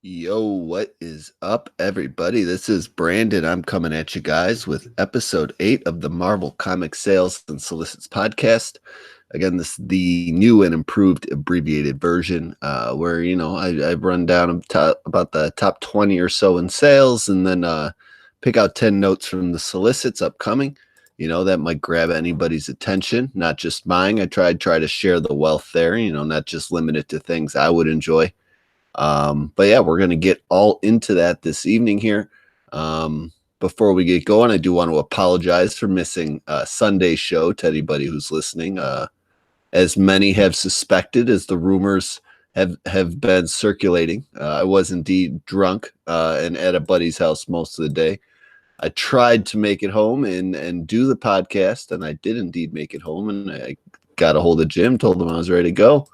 Yo, what is up, everybody? This is Brandon. I'm coming at you guys with episode 8 of the Marvel Comic Sales and Solicits podcast. Again, this is the new and improved abbreviated version where, I run down about the top 20 or so in sales and then pick out 10 notes from the solicits upcoming. That might grab anybody's attention, not just mine. I try to share the wealth there, not just limit it to things I would enjoy. But yeah, we're going to get all into that this evening here. Before we get going, I do want to apologize for missing Sunday's show to anybody who's listening. As many have suspected, as the rumors have been circulating, I was indeed drunk and at a buddy's house most of the day. I tried to make it home and do the podcast, and I did indeed make it home, and I got a hold of Jim, told him I was ready to go.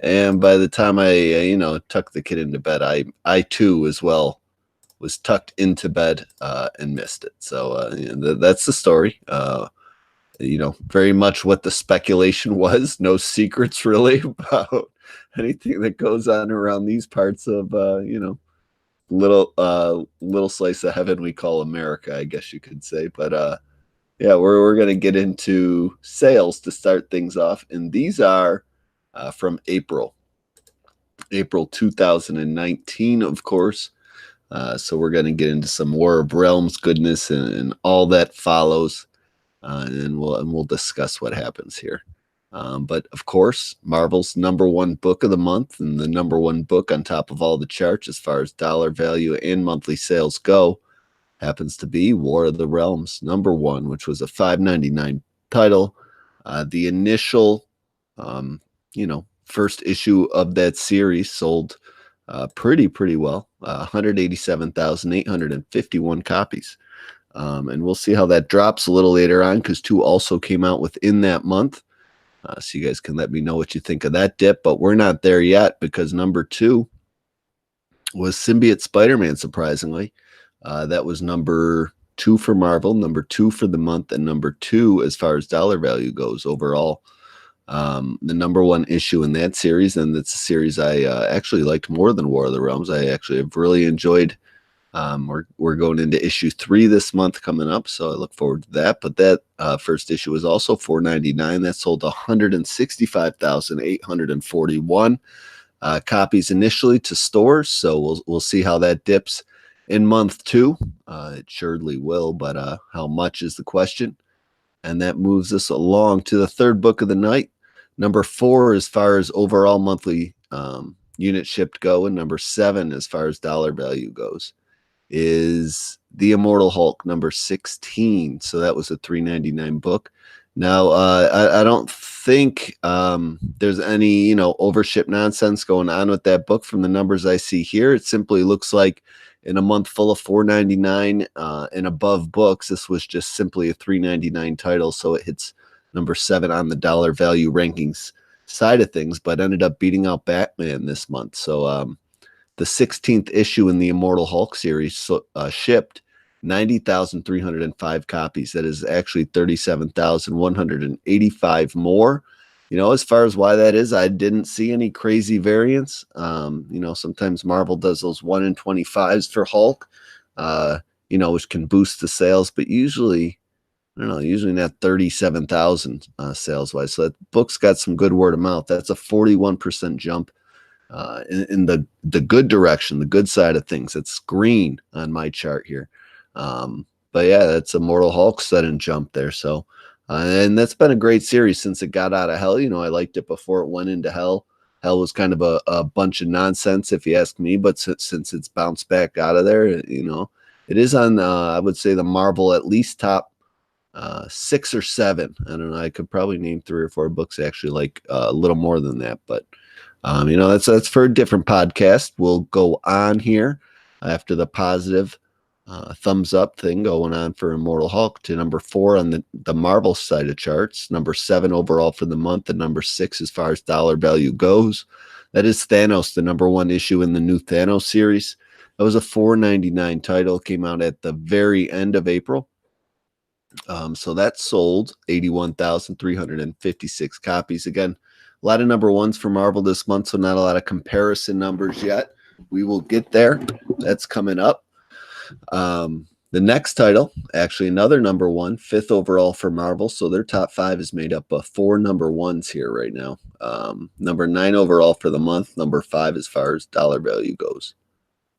And by the time I tucked the kid into bed, I too as well was tucked into bed and missed it. So that's the story. Very much what the speculation was. No secrets really about anything that goes on around these parts of little slice of heaven we call America, I guess you could say. But yeah, we're gonna get into sales to start things off, and these are from April 2019, of course. So we're going to get into some War of Realms goodness and all that follows, and we'll discuss what happens here. But of course, Marvel's number one book of the month and the number one book on top of all the charts as far as dollar value and monthly sales go happens to be War of the Realms number one, which was a $5.99 title. The initial first issue of that series sold pretty well, 187,851 copies. And we'll see how that drops a little later on because 2 also came out within that month. So you guys can let me know what you think of that dip, but we're not there yet because number 2 was Symbiote Spider-Man, surprisingly. That was number 2 for Marvel, number 2 for the month, and number 2 as far as dollar value goes overall. The number one issue in that series, and it's a series I actually liked more than War of the Realms. I actually have really enjoyed. We're going into issue 3 this month coming up, so I look forward to that. But that first issue was also $4.99. That sold 165,841 copies initially to stores. So we'll see how that dips in month 2. It surely will, but how much is the question? And that moves us along to the third book of the night. Number 4 as far as overall monthly unit shipped go, and number 7 as far as dollar value goes is The Immortal Hulk, number 16. So that was a $3.99 book. Now, I don't think there's any, overship nonsense going on with that book from the numbers I see here. It simply looks like in a month full of $4.99 and above books, this was just simply a $3.99 title. So it hits number 7 on the dollar value rankings side of things, but ended up beating out Batman this month. So the 16th issue in the Immortal Hulk series shipped 90,305 copies. That is actually 37,185 more. As far as why that is, I didn't see any crazy variance. Sometimes Marvel does those 1 in 25s for Hulk, which can boost the sales, but usually not 37,000 sales wise. So that book's got some good word of mouth. That's a 41% jump in the good direction, the good side of things. It's green on my chart here. But yeah, that's Immortal Hulk sudden jump there. So, and that's been a great series since it got out of hell. I liked it before it went into hell. Hell was kind of a bunch of nonsense, if you ask me. But since it's bounced back out of there, it is on, I would say, the Marvel at least top 6 or 7. I don't know. I could probably name 3 or 4 books actually like a little more than that. But, that's for a different podcast. We'll go on here after the positive thumbs up thing going on for Immortal Hulk to number 4 on the Marvel side of charts, number 7 overall for the month, and number 6 as far as dollar value goes. That is Thanos, the number 1 issue in the new Thanos series. That was a $4.99 title, came out at the very end of April. So that sold 81,356 copies. Again, a lot of number 1s for Marvel this month, so not a lot of comparison numbers yet. We will get there. That's coming up. The next title, actually another number one, 5th overall for Marvel. So their top 5 is made up of 4 number ones here right now. Number 9 overall for the month, number 5 as far as dollar value goes.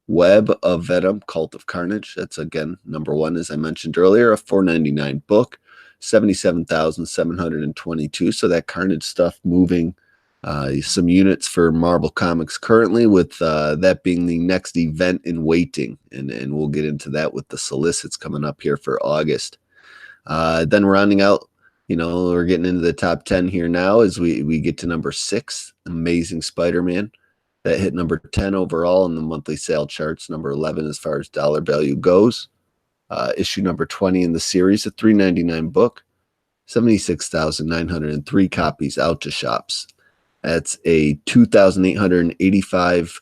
Web of Venom, Cult of Carnage. That's again number 1, as I mentioned earlier, a $4.99 book, 77,722. So that Carnage stuff moving some units for Marvel Comics currently, with that being the next event in waiting, and we'll get into that with the Solicits coming up here for August. Then rounding out, we're getting into the top 10 here now as we get to number 6, Amazing Spider-Man. That hit number 10 overall in the monthly sale charts, number 11 as far as dollar value goes. Issue number 20 in the series, a $3.99 book, 76,903 copies out to shops. That's a 2,885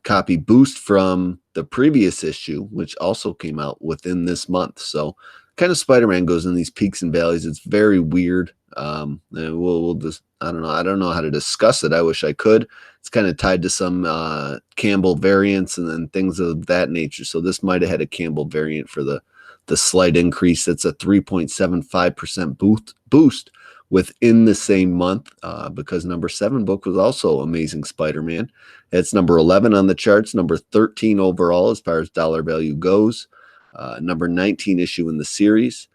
copy boost from the previous issue, which also came out within this month. So kind of Spider-Man goes in these peaks and valleys. It's very weird. And we'll just, I don't know how to discuss it. I wish I could. It's kind of tied to some Campbell variants and things of that nature. So this might have had a Campbell variant for the slight increase. That's a 3.75% boost within the same month, because number 7 book was also Amazing Spider-Man. It's number 11 on the charts, number 13 overall as far as dollar value goes, number 19 issue in the series.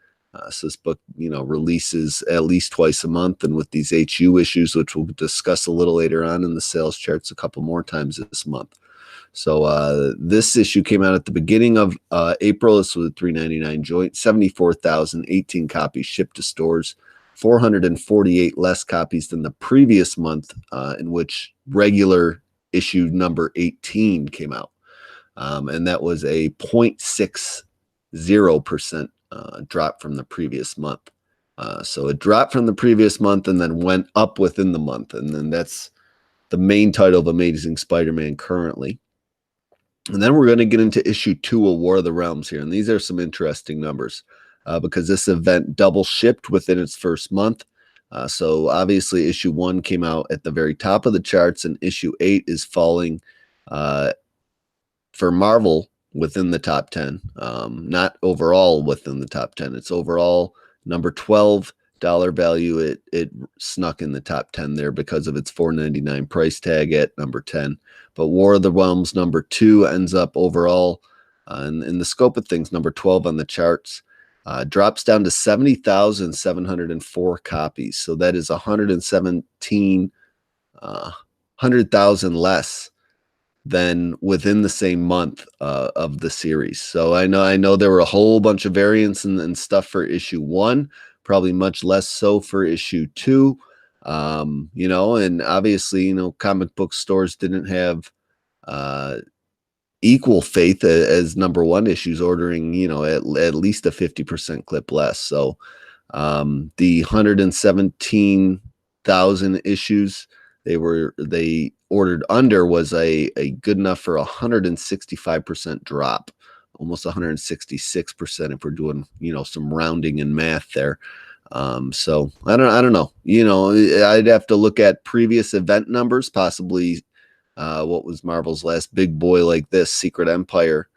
So this book, releases at least twice a month, and with these HU issues, which we'll discuss a little later on in the sales charts a couple more times this month. So this issue came out at the beginning of April. This was a $3.99 joint, 74,018 copies shipped to stores, 448 less copies than the previous month, in which regular issue number 18 came out. And that was a 0.60% drop from the previous month. So it dropped from the previous month and then went up within the month. And then that's the main title of Amazing Spider-Man currently. And then we're going to get into issue 2 of War of the Realms here. And these are some interesting numbers because this event double shipped within its first month. So obviously issue 1 came out at the very top of the charts, and issue 8 is falling for Marvel within the top 10, not overall within the top 10. It's overall number 12 dollar value. It snuck in the top 10 there because of its $4.99 price tag at number 10. But War of the Realms number 2 ends up overall in the scope of things number 12 on the charts. Drops down to 70,704 copies. So that is 100,000 less than within the same month of the series. So I know there were a whole bunch of variants and stuff for issue 1, probably much less so for issue 2. And obviously, comic book stores didn't have equal faith as number 1 issues, ordering, at least a 50% clip less. So the 117,000 issues they ordered under was a good enough for 165% drop, almost 166% if we're doing, some rounding and math there. So I don't know, I'd have to look at previous event numbers, possibly what was Marvel's last big boy like this, Secret Empire,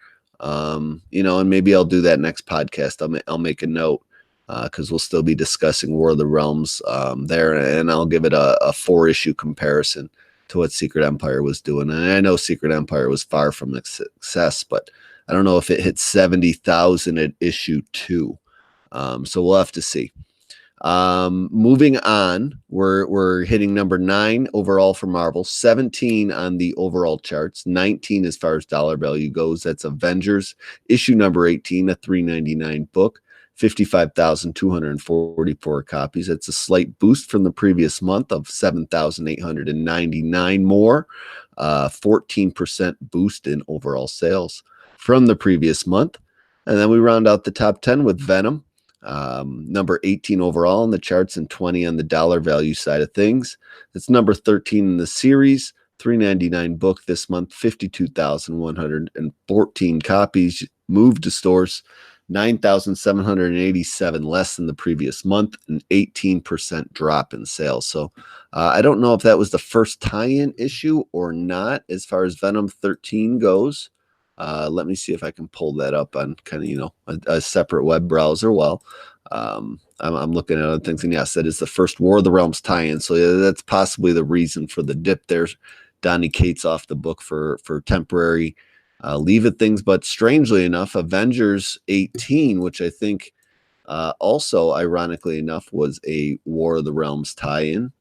and maybe I'll do that next podcast. I'll make a note because we'll still be discussing War of the Realms there, and I'll give it a 4-issue comparison to what Secret Empire was doing. And I know Secret Empire was far from a success, but I don't know if it hit 70,000 at issue 2. So we'll have to see. Moving on, we're hitting number 9 overall for Marvel, 17 on the overall charts, 19 as far as dollar value goes. That's Avengers issue number 18, a $3.99 book, 55,244 copies. That's a slight boost from the previous month of 7,899 more, 14% boost in overall sales from the previous month. And then we round out the top 10 with Venom. Number 18 overall in the charts and 20 on the dollar value side of things. It's number 13 in the series, $3.99 book this month, 52,114 copies moved to stores. 9,787 less than the previous month, an 18% drop in sales. So I don't know if that was the first tie-in issue or not as far as Venom 13 goes. Let me see if I can pull that up on kind of, a separate web browser. Well, I'm looking at other things, and yes, that is the first War of the Realms tie-in. So yeah, that's possibly the reason for the dip there. Donny Cates off the book for temporary leave it things. But strangely enough, Avengers 18, which I think also, ironically enough, was a War of the Realms tie-in.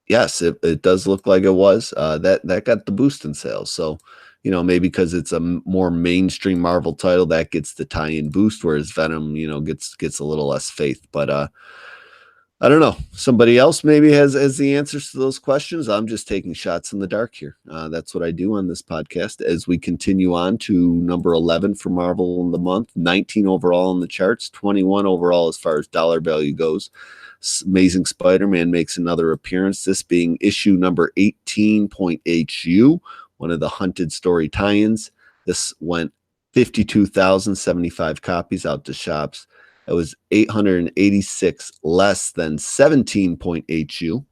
Yes, it does look like it was. That got the boost in sales. So, maybe because it's a more mainstream Marvel title that gets the tie-in boost, whereas Venom, gets a little less faith. But I don't know. Somebody else maybe has the answers to those questions. I'm just taking shots in the dark here. That's what I do on this podcast. As we continue on to number 11 for Marvel in the month, 19 overall in the charts, 21 overall as far as dollar value goes. Amazing Spider-Man makes another appearance, this being issue number 18.HU, one of the Hunted story tie-ins. This went 52,075 copies out to shops. It was 886 less than 17.HU,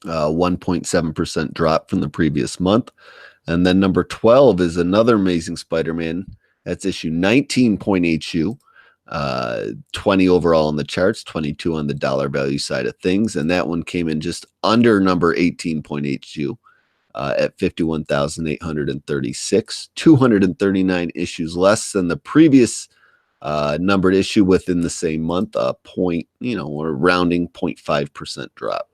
1.7% drop from the previous month. And then number 12 is another Amazing Spider-Man. That's issue 19.HU, 20 overall in the charts, 22 on the dollar value side of things. And that one came in just under number 18.HU. At 51,836, 239 issues less than the previous numbered issue within the same month, or rounding 0.5% drop.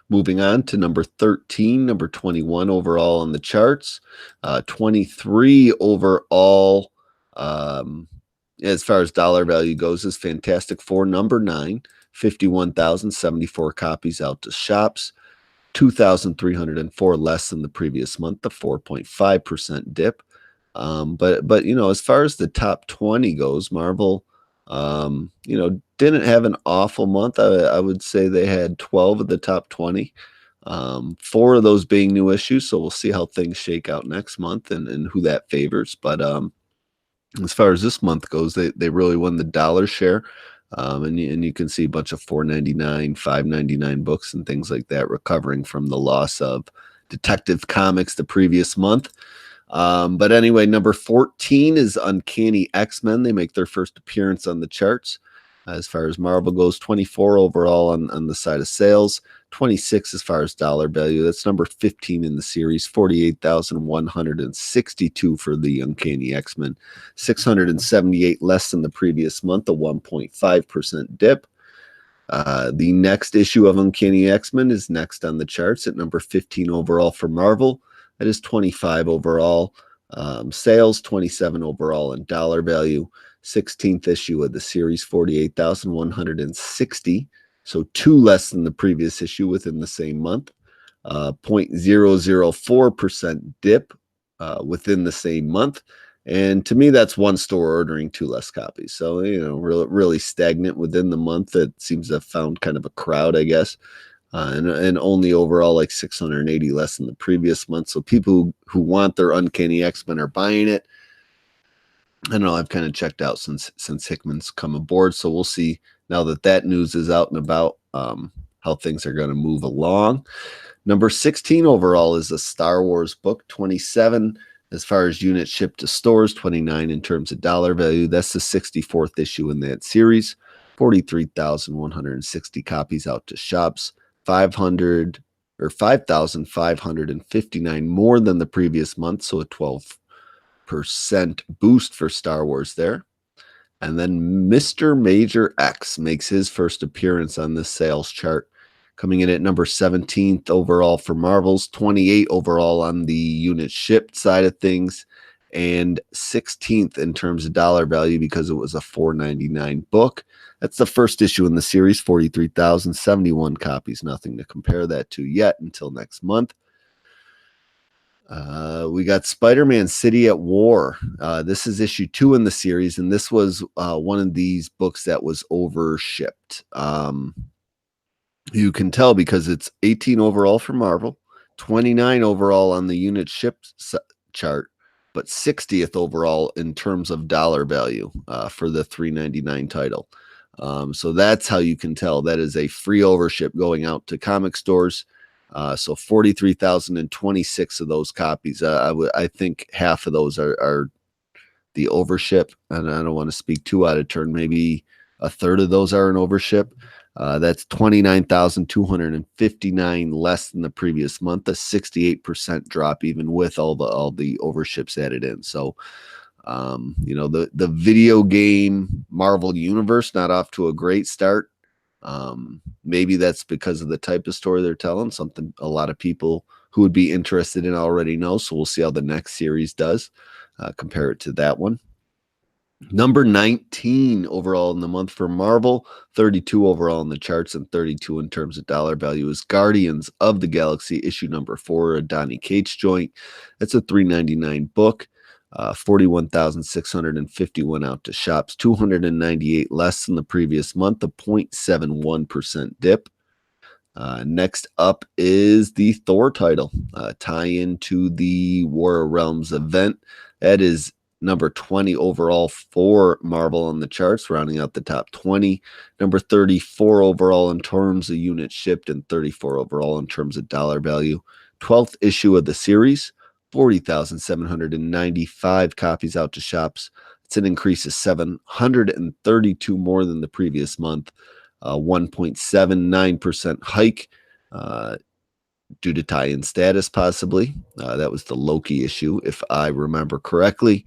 Moving on to number 13, number 21 overall on the charts, 23 overall as far as dollar value goes is Fantastic Four number 9, 51,074 copies out to shops. 2,304 less than the previous month, the 4.5% dip. But as far as the top 20 goes, Marvel, didn't have an awful month. I would say they had 12 of the top 20. 4 of those being new issues, so we'll see how things shake out next month and who that favors. But as far as this month goes, they really won the dollar share. And you can see a bunch of $4.99, $5.99 books and things like that recovering from the loss of Detective Comics the previous month. But anyway, number 14 is Uncanny X-Men. They make their first appearance on the charts. As far as Marvel goes, 24 overall on the side of sales, 26 as far as dollar value. That's number 15 in the series, 48,162 for the Uncanny X-Men, 678 less than the previous month, a 1.5% dip. The next issue of Uncanny X-Men is next on the charts at number 15 overall for Marvel. That is 25 overall sales, 27 overall in dollar value. 16th issue of the series, 48,160. So 2 less than the previous issue within the same month. 0.004% dip within the same month. And to me, that's one store ordering 2 less copies. So, really stagnant within the month. It seems to have found kind of a crowd, I guess. And only overall like 680 less than the previous month. So people who want their Uncanny X-Men are buying it. I don't know. I've kind of checked out since Hickman's come aboard. So we'll see now that news is out and about how things are going to move along. Number 16 overall is a Star Wars book, 27 as far as units shipped to stores, 29 in terms of dollar value. That's the 64th issue in that series, 43,160 copies out to shops, 5,559 more than the previous month, so a 12% boost for Star Wars there. And then Mr. Major X makes his first appearance on this sales chart, coming in at number 17th overall for Marvel's, 28 overall on the unit shipped side of things, and 16th in terms of dollar value because it was a $4.99 book. That's the first issue in the series, 43,071 copies. Nothing to compare that to yet until next month. We got Spider-Man City at War. This is issue 2 in the series, and this was one of these books that was overshipped. You can tell because it's 18 overall for Marvel, 29 overall on the unit shipped chart, but 60th overall in terms of dollar value for the $3.99 title. So that's how you can tell that is a free overship going out to comic stores. So 43,026 of those copies. I think half of those are the overship, and I don't want to speak too out of turn. Maybe a third of those are an overship. That's 29,259 less than the previous month, a 68% drop, even with all the overships added in. So, the video game Marvel universe not off to a great start. Maybe that's because of the type of story they're telling, something a lot of people who would be interested in already know. So we'll see how the next series does. Compare it to that one. Number 19 overall in the month for Marvel, 32 overall in the charts, and 32 in terms of dollar value is Guardians of the Galaxy issue number 4, a Donny Cates joint. It's a $3.99 book. 41,651 out to shops, 298 less than the previous month, a 0.71% dip. Next up is the Thor title, tie into the War of Realms event. That is number 20 overall for Marvel on the charts, rounding out the top 20. Number 34 overall in terms of units shipped, and 34 overall in terms of dollar value. 12th issue of the series, 40,795 copies out to shops. It's an increase of 732 more than the previous month. 1.79% hike due to tie-in status, possibly. That was the Loki issue, if I remember correctly.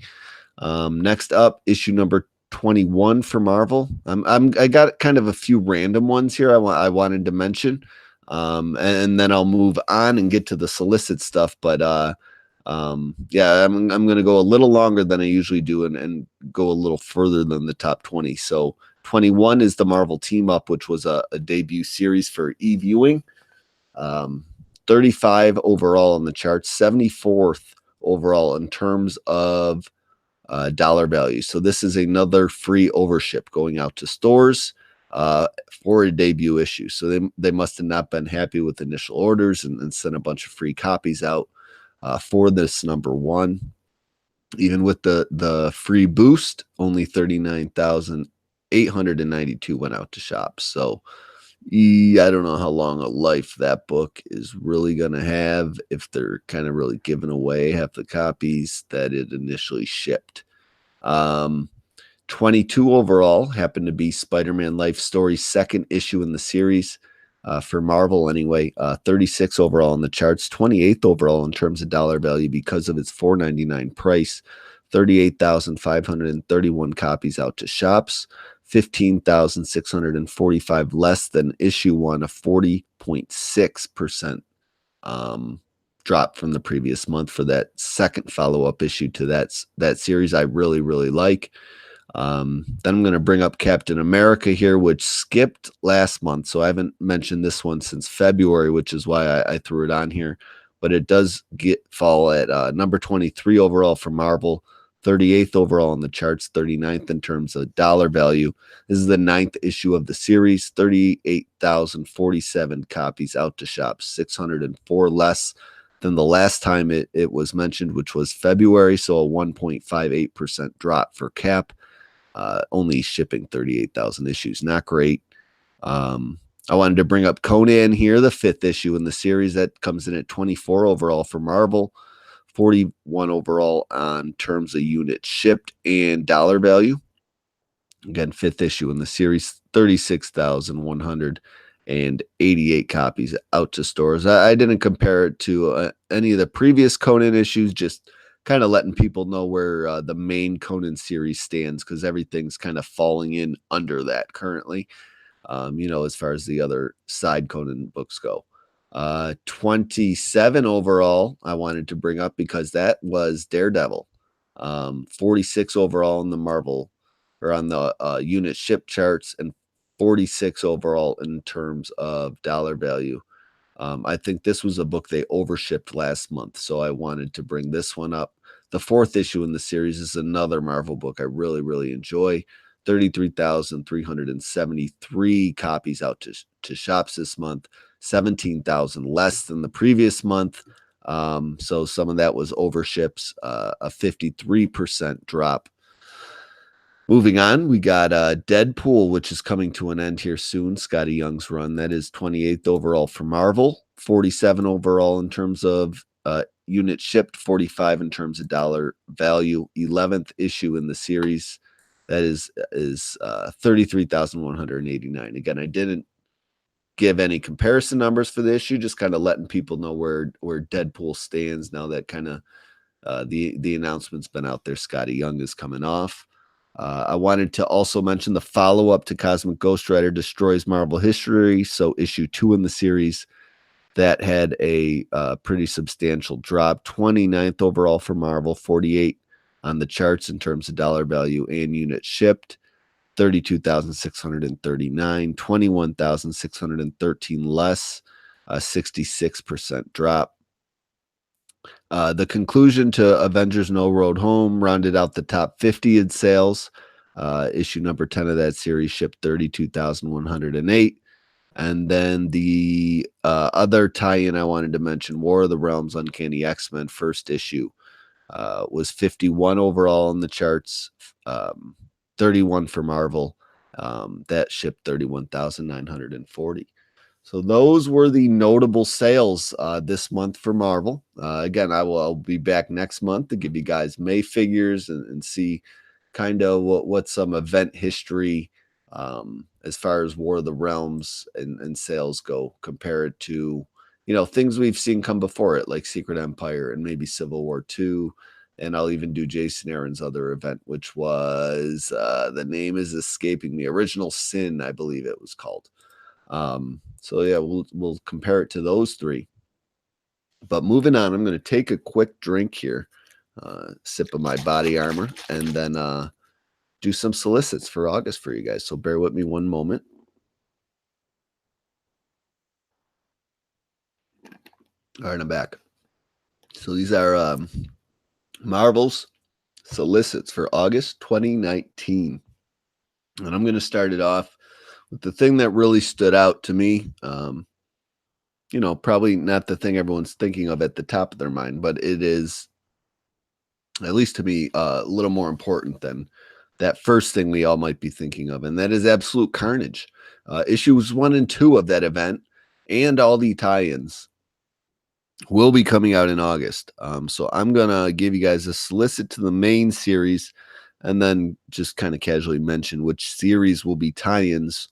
Next up, issue number 21 for Marvel. I got kind of a few random ones here I wanted to mention, and then I'll move on and get to the Solicit stuff. But I'm going to go a little longer than I usually do and go a little further than the top 20. So 21 is the Marvel Team Up, which was a debut series for e-viewing. 35 overall in the charts, 74th overall in terms of dollar value. So this is another free overship going out to stores for a debut issue. So they must have not been happy with initial orders and sent a bunch of free copies out for this number one. Even with the free boost, only 39,892 went out to shops. So I don't know how long a life that book is really going to have if they're kind of really giving away half the copies that it initially shipped. 22 overall happened to be Spider-Man Life Story's second issue in the series. For Marvel anyway, 36 overall in the charts, 28th overall in terms of dollar value because of its $4.99 price, 38,531 copies out to shops, 15,645 less than issue one, a 40.6% drop from the previous month for that second follow-up issue to that series I really, really like. Then I'm going to bring up Captain America here, which skipped last month. So I haven't mentioned this one since February, which is why I threw it on here. But it does fall at number 23 overall for Marvel, 38th overall in the charts, 39th in terms of dollar value. This is the 9th issue of the series, 38,047 copies out to shops, 604 less than the last time it was mentioned, which was February. So a 1.58% drop for Cap. Only shipping 38,000 issues. Not great. I wanted to bring up Conan here, the 5th issue in the series. That comes in at 24 overall for Marvel, 41 overall on terms of units shipped and dollar value. Again, 5th issue in the series, 36,188 copies out to stores. I didn't compare it to any of the previous Conan issues, just kind of letting people know where the main Conan series stands, because everything's kind of falling in under that currently, as far as the other side Conan books go. 27 overall I wanted to bring up because that was Daredevil. 46 overall in the Marvel or on the unit ship charts, and 46 overall in terms of dollar value. I think this was a book they overshipped last month, so I wanted to bring this one up. The 4th issue in the series is another Marvel book I really, really enjoy. 33,373 copies out to shops this month, 17,000 less than the previous month. So some of that was overships, a 53% drop. Moving on, we got Deadpool, which is coming to an end here soon. Scotty Young's run. That is 28th overall for Marvel, 47 overall in terms of unit shipped, 45 in terms of dollar value. 11th issue in the series. That is 33,189. Again, I didn't give any comparison numbers for the issue, just kind of letting people know where Deadpool stands now that kind of the announcement's been out there. Scotty Young is coming off. I wanted to also mention the follow-up to Cosmic Ghost Rider Destroys Marvel History. So issue 2 in the series that had a pretty substantial drop. 29th overall for Marvel, 48 on the charts in terms of dollar value and units shipped. 32,639, 21,613 less, a 66% drop. The conclusion to Avengers No Road Home rounded out the top 50 in sales. Issue number 10 of that series shipped 32,108. And then the other tie-in I wanted to mention, War of the Realms Uncanny X-Men first issue, was 51 overall in the charts, 31 for Marvel. That shipped 31,940. So those were the notable sales this month for Marvel. Again, I'll be back next month to give you guys May figures and see kind of what some event history as far as War of the Realms and sales go, compared to things we've seen come before it, like Secret Empire and maybe Civil War II. And I'll even do Jason Aaron's other event, which was the name is escaping me. Original Sin, I believe it was called. So yeah, we'll compare it to those three. But moving on, I'm going to take a quick drink here, sip of my body armor, and then do some solicits for August for you guys. So bear with me one moment. All right, I'm back. So these are Marvel's solicits for August 2019. And I'm going to start it off with the thing that really stood out to me. Probably not the thing everyone's thinking of at the top of their mind, but it is, at least to me, a little more important than that first thing we all might be thinking of, and that is Absolute Carnage. Issues 1 and 2 of that event and all the tie-ins will be coming out in August. So I'm going to give you guys a solicit to the main series and then just kind of casually mention which series will be tie-ins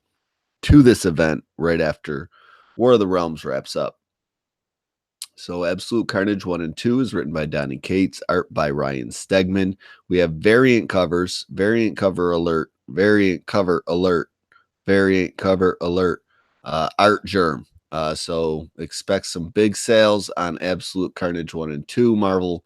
to this event right after War of the Realms wraps up. So Absolute Carnage 1 and 2 is written by Donny Cates, art by Ryan Stegman. We have variant covers, variant cover alert, variant cover alert, variant cover alert, art germ. So expect some big sales on Absolute Carnage 1 and 2. Marvel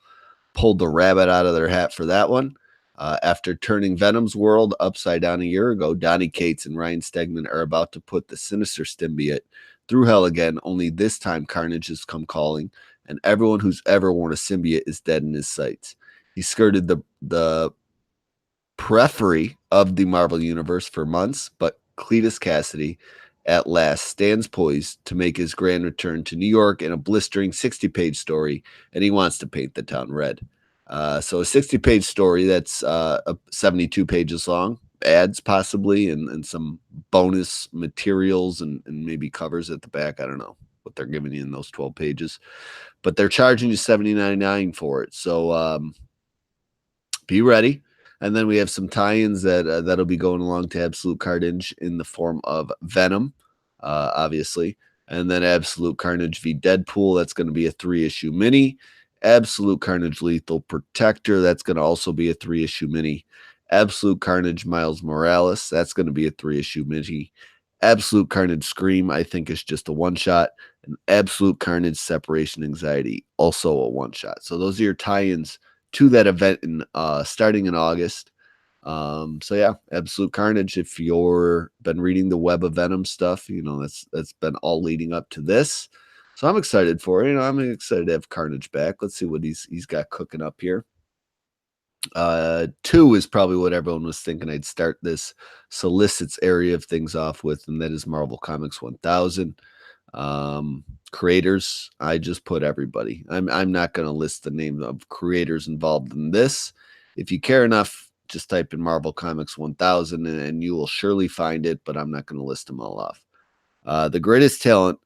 pulled the rabbit out of their hat for that one. After turning Venom's world upside down a year ago, Donny Cates and Ryan Stegman are about to put the sinister symbiote through hell again, only this time Carnage has come calling, and everyone who's ever worn a symbiote is dead in his sights. He skirted the periphery of the Marvel Universe for months, but Cletus Cassidy at last stands poised to make his grand return to New York in a blistering 60-page story, and he wants to paint the town red. So a 60-page story that's 72 pages long, ads possibly, and some bonus materials and maybe covers at the back. I don't know what they're giving you in those 12 pages, but they're charging you $79.99 for it. So be ready. And then we have some tie-ins that'll be going along to Absolute Carnage in the form of Venom, obviously. And then Absolute Carnage v. Deadpool, that's going to be a 3-issue mini. Absolute Carnage Lethal Protector, that's going to also be a 3-issue mini. Absolute Carnage Miles Morales, that's going to be a 3-issue mini. Absolute Carnage Scream, I think, is just a one-shot. And Absolute Carnage Separation Anxiety, also a one-shot. So those are your tie-ins to that event in starting in August. So yeah, Absolute Carnage. If you've been reading the Web of Venom stuff, that's been all leading up to this. So I'm excited for it. I'm excited to have Carnage back. Let's see what he's got cooking up here. 2 is probably what everyone was thinking I'd start this Solicits area of things off with, and that is Marvel Comics 1000. Creators, I just put everybody. I'm not going to list the name of creators involved in this. If you care enough, just type in Marvel Comics 1000 and you will surely find it, but I'm not going to list them all off. The greatest talent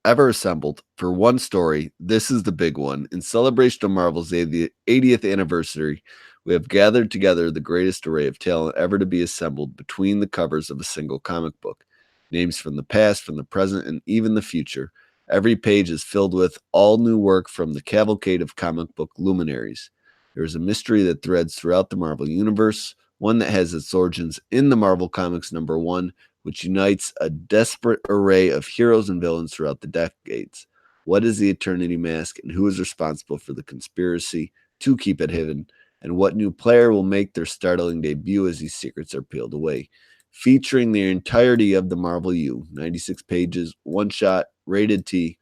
ever assembled for one story. This is the big one. In celebration of Marvel's 80th anniversary, we have gathered together the greatest array of talent ever to be assembled between the covers of a single comic book. Names from the past, from the present, and even the future. Every page is filled with all new work from the cavalcade of comic book luminaries. There is a mystery that threads throughout the Marvel Universe, one that has its origins in the Marvel Comics #1, which unites a desperate array of heroes and villains throughout the decades. What is the Eternity Mask, and who is responsible for the conspiracy to keep it hidden? And what new player will make their startling debut as these secrets are peeled away? Featuring the entirety of the Marvel U, 96 pages, one shot, rated T,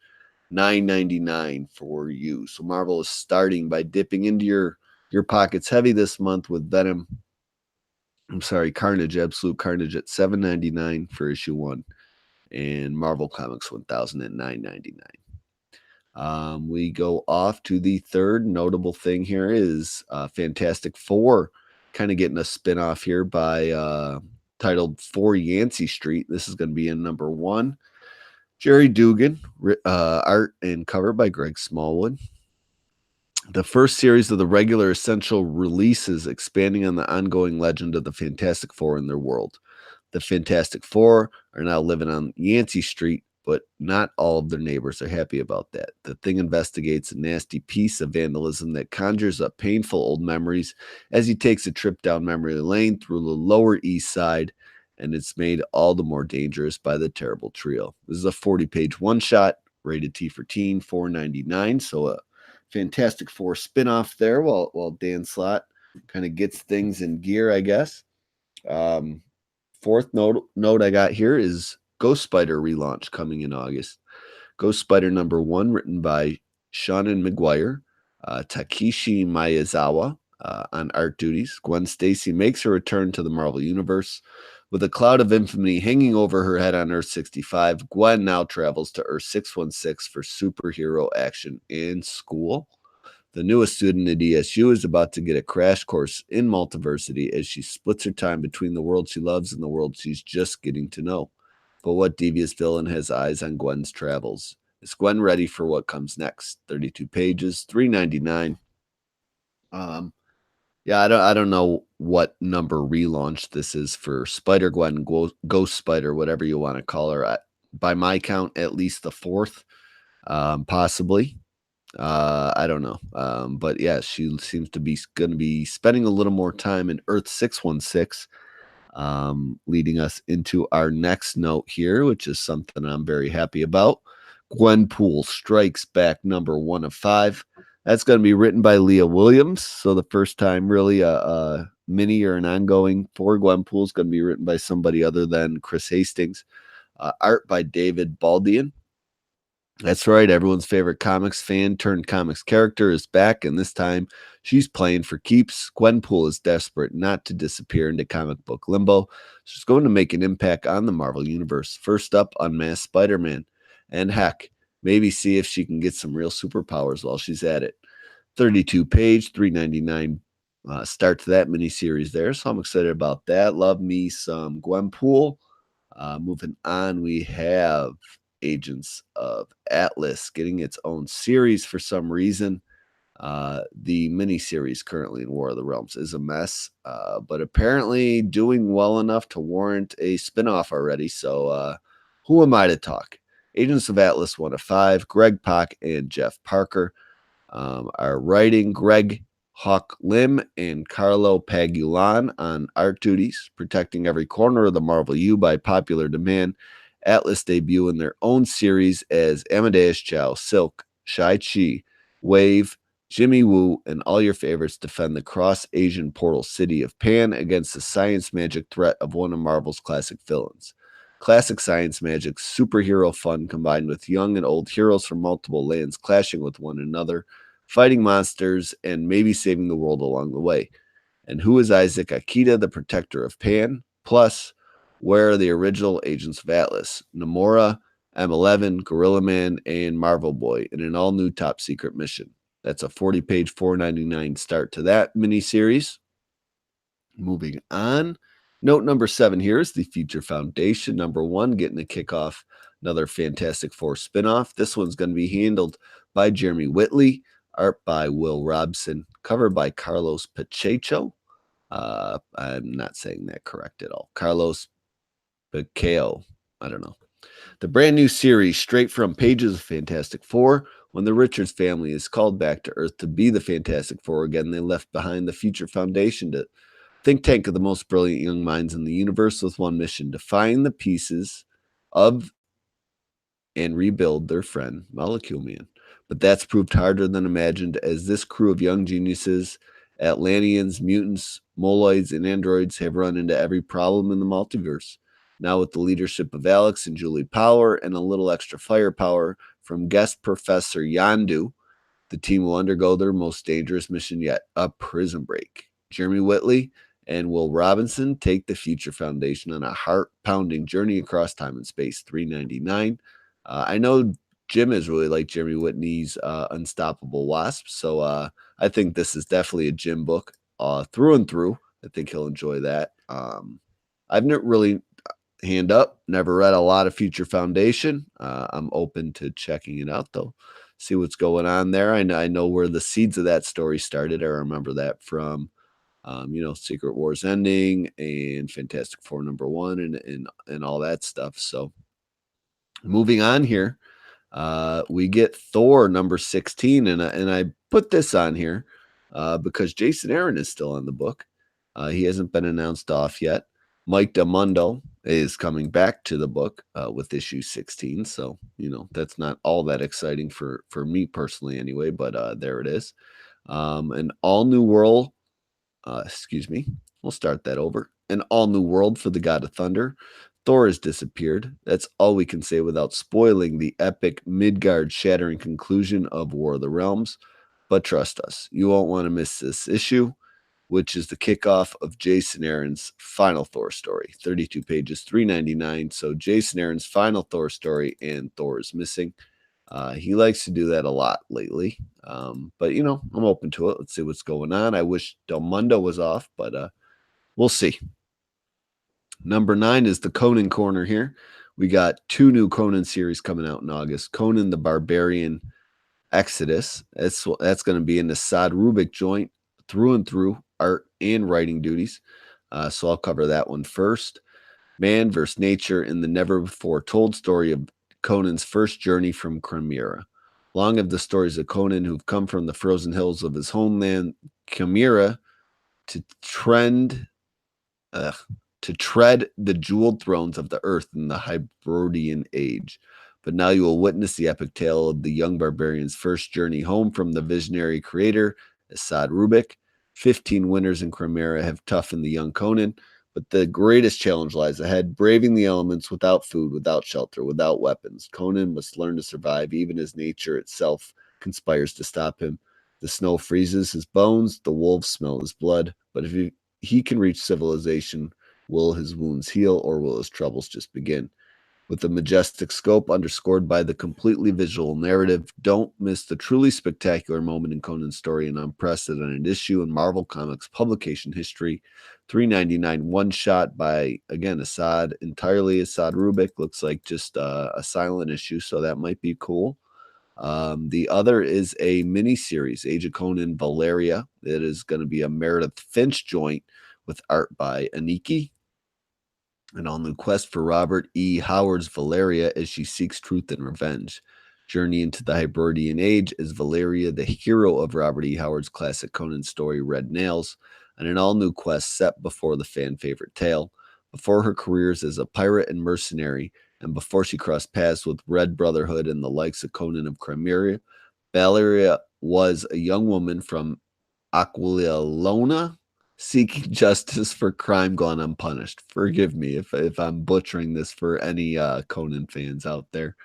$9.99 for you. So Marvel is starting by dipping into your pockets heavy this month with Carnage, Absolute Carnage at $7.99 for issue 1, and Marvel Comics 1000 at $9.99. We go off to the third notable thing here is Fantastic Four, kind of getting a spinoff here by titled For Yancey Street. This is going to be in #1. Jerry Dugan, art and cover by Greg Smallwood. The first series of the regular essential releases expanding on the ongoing legend of the Fantastic Four in their world. The Fantastic Four are now living on Yancey Street, but not all of their neighbors are happy about that. The Thing investigates a nasty piece of vandalism that conjures up painful old memories as he takes a trip down memory lane through the Lower East Side, and it's made all the more dangerous by the terrible trio. This is a 40-page one-shot, rated T for teen, $4.99, so a Fantastic Four spinoff there while Dan Slott kind of gets things in gear, I guess. Fourth note I got here is Ghost Spider relaunch coming in August. Ghost Spider #1, written by Shannon McGuire, Takeshi Miyazawa on art duties. Gwen Stacy makes her return to the Marvel Universe. With a cloud of infamy hanging over her head on Earth 65, Gwen now travels to Earth 616 for superhero action in school. The newest student at ESU is about to get a crash course in multiversity as she splits her time between the world she loves and the world she's just getting to know. But what devious villain has eyes on Gwen's travels? Is Gwen ready for what comes next? 32 pages, $3.99. Yeah, I don't know what number relaunch this is for Spider-Gwen, Ghost Spider, whatever you want to call her. By my count, at least the fourth, possibly. I don't know. But yeah, she seems to be going to be spending a little more time in Earth 616, leading us into our next note here, which is something I'm very happy about. Gwenpool Strikes Back #1 of 5. That's going to be written by Leah Williams. So the first time really a mini or an ongoing for Gwenpool is going to be written by somebody other than Chris Hastings. Art by David Baldian. That's right. Everyone's favorite comics fan turned comics character is back, and this time she's playing for keeps. Gwenpool is desperate not to disappear into comic book limbo. She's going to make an impact on the Marvel Universe. First up, Unmasked Spider-Man. And heck, maybe see if she can get some real superpowers while she's at it. 32-page, $3.99 start to that miniseries there. So I'm excited about that. Love me some Gwenpool. Moving on, we have Agents of Atlas getting its own series for some reason. The miniseries currently in War of the Realms is a mess, but apparently doing well enough to warrant a spinoff already. So who am I to talk? Agents of Atlas 1 of 5, Greg Pak and Jeff Parker are writing. Greg Hawk Lim and Carlo Pagulan on art duties, protecting every corner of the Marvel U by popular demand. Atlas debut in their own series as Amadeus Chow, Silk, Shai-Chi, Wave, Jimmy Woo, and all your favorites defend the cross-Asian portal city of Pan against the science magic threat of one of Marvel's classic villains. Classic science magic, superhero fun combined with young and old heroes from multiple lands clashing with one another, fighting monsters, and maybe saving the world along the way. And who is Isaac Akita, the protector of Pan? Plus, where are the original Agents of Atlas? Namora, M11, Gorilla Man, and Marvel Boy in an all-new top-secret mission. That's a 40-page, $4.99 start to that miniseries. Moving on. Note number 7 here is the Future Foundation. Number 1, getting to kick off another Fantastic Four spinoff. This one's going to be handled by Jeremy Whitley, art by Will Robson, cover by Carlos Pacheco. I'm not saying that correct at all. Carlos Pacheco. I don't know. The brand new series, straight from pages of Fantastic Four. When the Richards family is called back to Earth to be the Fantastic Four again, they left behind the Future Foundation, to think tank of the most brilliant young minds in the universe, with one mission: to find the pieces of and rebuild their friend, Molecule Man. But that's proved harder than imagined, as this crew of young geniuses, Atlanteans, mutants, moloids, and androids, have run into every problem in the multiverse. Now, with the leadership of Alex and Julie Power and a little extra firepower from guest Professor Yandu, the team will undergo their most dangerous mission yet, a prison break. Jeremy Whitley and Will Robinson take the Future Foundation on a heart-pounding journey across time and space. $3.99. I know Jim has really liked Jeremy Whitney's Unstoppable Wasp, so I think this is definitely a Jim book through and through. I think he'll enjoy that. I've never really, hand up, never read a lot of Future Foundation. I'm open to checking it out, though. See what's going on there. I know where the seeds of that story started. I remember that from Secret Wars ending and Fantastic Four #1 and all that stuff. So moving on here, we get Thor #16, and I put this on here because Jason Aaron is still on the book. He hasn't been announced off yet. Mike DeMundo is coming back to the book with issue 16. So, that's not all that exciting for me personally anyway, but there it is. An all-new world, we'll start that over. An all-new world for the God of Thunder. Thor has disappeared. That's all we can say without spoiling the epic Midgard-shattering conclusion of War of the Realms. But trust us, you won't want to miss this issue, which is the kickoff of Jason Aaron's final Thor story. 32 pages, $3.99. So Jason Aaron's final Thor story, and Thor is missing. He likes to do that a lot lately. But, I'm open to it. Let's see what's going on. I wish Del Mundo was off, but we'll see. Number 9 is the Conan Corner here. We got 2 new Conan series coming out in August. Conan the Barbarian Exodus. That's going to be in the Saad Rubik joint through and through, art and writing duties. So I'll cover that one first. Man vs. Nature in the never-before-told story of Conan's first journey from Chimera. Long have the stories of Conan who've come from the frozen hills of his homeland, Chimera, to tread the jeweled thrones of the earth in the Hybridian age. But now you will witness the epic tale of the young barbarian's first journey home from the visionary creator, Saad Rubik. 15 winters in Chimera have toughened the young Conan, but the greatest challenge lies ahead, braving the elements without food, without shelter, without weapons. Conan must learn to survive, even as nature itself conspires to stop him. The snow freezes his bones, the wolves smell his blood, but if he can reach civilization, will his wounds heal, or will his troubles just begin? With the majestic scope underscored by the completely visual narrative, don't miss the truly spectacular moment in Conan's story, an unprecedented issue in Marvel Comics publication history. $3.99 one-shot by, again, entirely Saad Rubik. Looks like just a silent issue, so that might be cool. The other is a mini-series, Age of Conan Valeria. It is going to be a Meredith Finch joint with art by Aniki. An all-new quest for Robert E. Howard's Valeria as she seeks truth and revenge. Journey into the Hybridian Age as Valeria, the hero of Robert E. Howard's classic Conan story, Red Nails, and an all-new quest set before the fan-favorite tale. Before her careers as a pirate and mercenary, and before she crossed paths with Red Brotherhood and the likes of Conan of Chimera, Valeria was a young woman from Aquilona, seeking justice for crime gone unpunished. Forgive me if I'm butchering this for any Conan fans out there.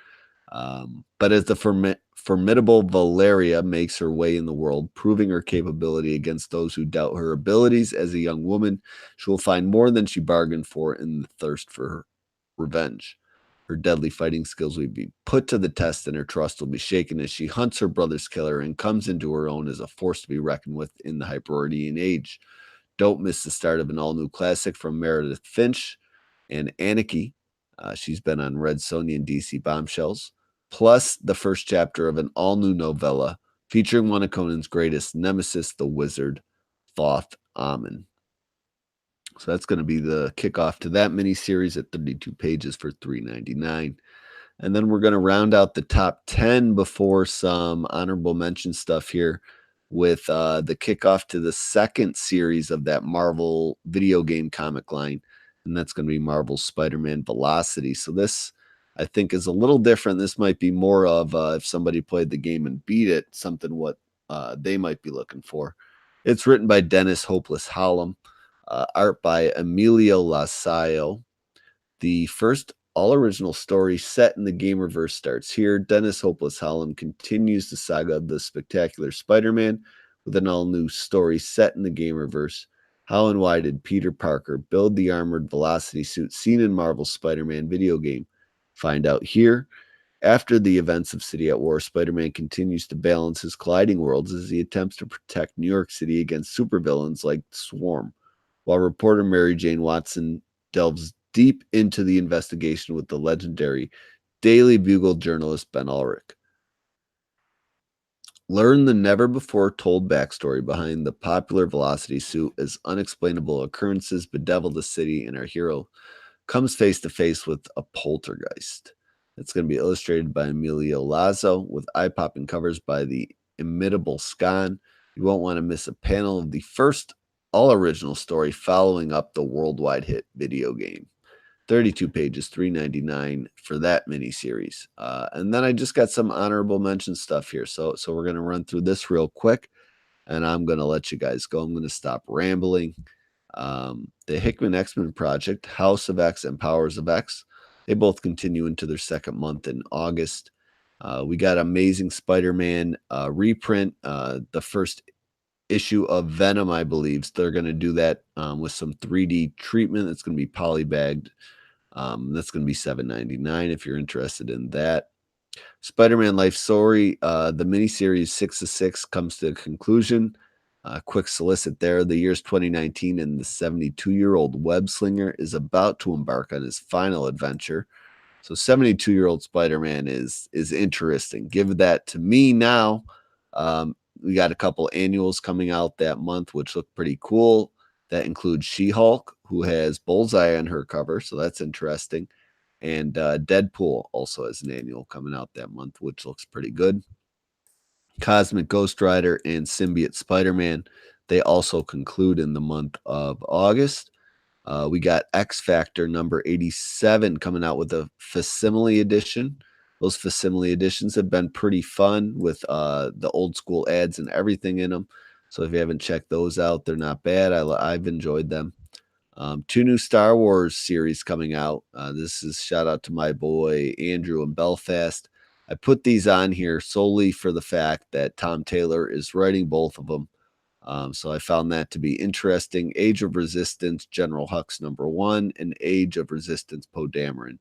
But as the formidable Valeria makes her way in the world, proving her capability against those who doubt her abilities as a young woman, she will find more than she bargained for in the thirst for her revenge. Her deadly fighting skills will be put to the test, and her trust will be shaken as she hunts her brother's killer and comes into her own as a force to be reckoned with in the Hyperordian age. Don't miss the start of an all-new classic from Meredith Finch and Anarchy. She's been on Red Sonja and DC Bombshells. Plus, the first chapter of an all-new novella featuring one of Conan's greatest nemesis, the wizard, Thoth Amon. So that's going to be the kickoff to that miniseries at 32 pages for $3.99. And then we're going to round out the top 10 before some honorable mention stuff here with the kickoff to the second series of that Marvel video game comic line. And that's going to be Marvel's Spider-Man Velocity. So this, I think, is a little different. This might be more of if somebody played the game and beat it, something what they might be looking for. It's written by Dennis Hopeless Hallam, art by Emilio Lasalle. The first all-original story set in the Gamerverse starts here. Dennis Hopeless Hallam continues the saga of the spectacular Spider-Man with an all-new story set in the Gamerverse. How and why did Peter Parker build the armored Velocity suit seen in Marvel's Spider-Man video game? Find out here. After the events of City at War, Spider-Man continues to balance his colliding worlds as he attempts to protect New York City against supervillains like Swarm, while reporter Mary Jane Watson delves deep into the investigation with the legendary Daily Bugle journalist Ben Ulrich. Learn the never-before-told backstory behind the popular Velocity suit as unexplainable occurrences bedevil the city and our hero comes face-to-face with a poltergeist. It's going to be illustrated by Emilio Lazo with eye-popping covers by the imitable Scan. You won't want to miss a panel of the first all-original story following up the worldwide hit video game. 32 pages, $3.99 for that miniseries. And then I just got some honorable mention stuff here. So we're going to run through this real quick, and I'm going to let you guys go. I'm going to stop rambling. The Hickman X-Men Project, House of X and Powers of X, they both continue into their second month in August. We got Amazing Spider-Man reprint, the first issue of Venom, I believe. They're going to do that with some 3D treatment. It's going to be polybagged. That's going to be $7.99 if you're interested in that. Spider-Man Life Story, the miniseries 6 of 6 comes to a conclusion. Quick solicit there. The year's 2019, and the 72-year-old web slinger is about to embark on his final adventure. So 72-year-old Spider-Man is interesting. Give that to me now. We got a couple annuals coming out that month, which look pretty cool. That includes She-Hulk, who has Bullseye on her cover, so that's interesting. And Deadpool also has an annual coming out that month, which looks pretty good. Cosmic Ghost Rider and Symbiote Spider-Man, they also conclude in the month of August. We got X Factor number 87 coming out with a facsimile edition. Those facsimile editions have been pretty fun with the old school ads and everything in them. So if you haven't checked those out, they're not bad. I've enjoyed them. 2 new Star Wars series coming out. This is shout out to my boy Andrew in Belfast. I put these on here solely for the fact that Tom Taylor is writing both of them. So I found that to be interesting. Age of Resistance, General Hux number 1, and Age of Resistance, Poe Dameron.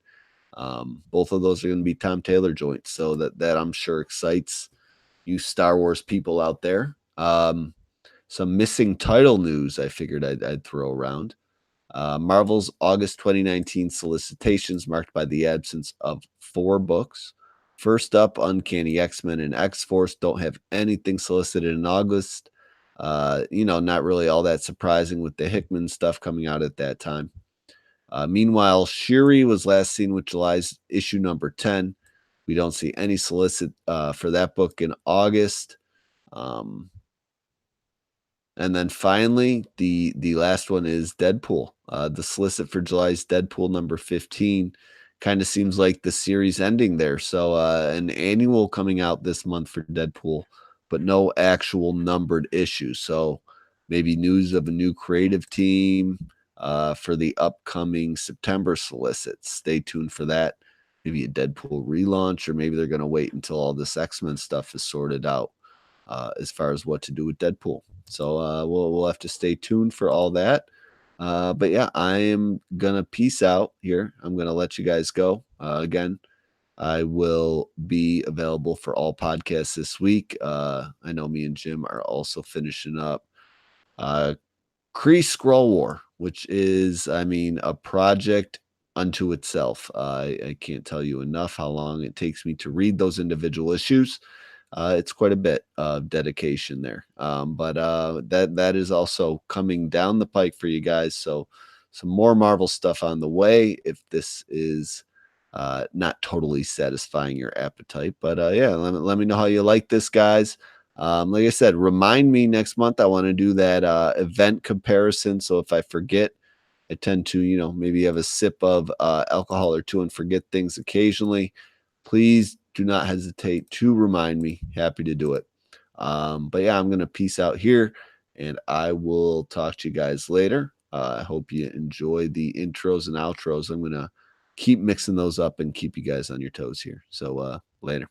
Both of those are going to be Tom Taylor joints, so that I'm sure excites you Star Wars people out there. Some missing title news I figured I'd throw around. Marvel's August 2019 solicitations marked by the absence of 4 books. First up, Uncanny X-Men and X-Force don't have anything solicited in August. Not really all that surprising with the Hickman stuff coming out at that time. Meanwhile, Shuri was last seen with July's issue number 10. We don't see any solicit for that book in August. And then finally, the last one is Deadpool. The solicit for July's Deadpool number 15 kind of seems like the series ending there. So an annual coming out this month for Deadpool, but no actual numbered issue. So maybe news of a new creative team for the upcoming September solicits. Stay tuned for that. Maybe a Deadpool relaunch, or maybe they're going to wait until all this X-Men stuff is sorted out as far as what to do with Deadpool. So we'll have to stay tuned for all that. But yeah, I am going to peace out here. I'm going to let you guys go. Again, I will be available for all podcasts this week. I know me and Jim are also finishing up uh, Kree Scroll War, which is, I mean, a project unto itself. I can't tell you enough how long it takes me to read those individual issues. It's quite a bit of dedication there. But that is also coming down the pike for you guys. So some more Marvel stuff on the way if this is not totally satisfying your appetite. But yeah, let me know how you like this, guys. Like I said, remind me next month. I want to do that event comparison. So if I forget, I tend to, maybe have a sip of alcohol or two and forget things occasionally. Please do not hesitate to remind me. Happy to do it. But yeah, I'm going to peace out here and I will talk to you guys later. I hope you enjoy the intros and outros. I'm going to keep mixing those up and keep you guys on your toes here. So later.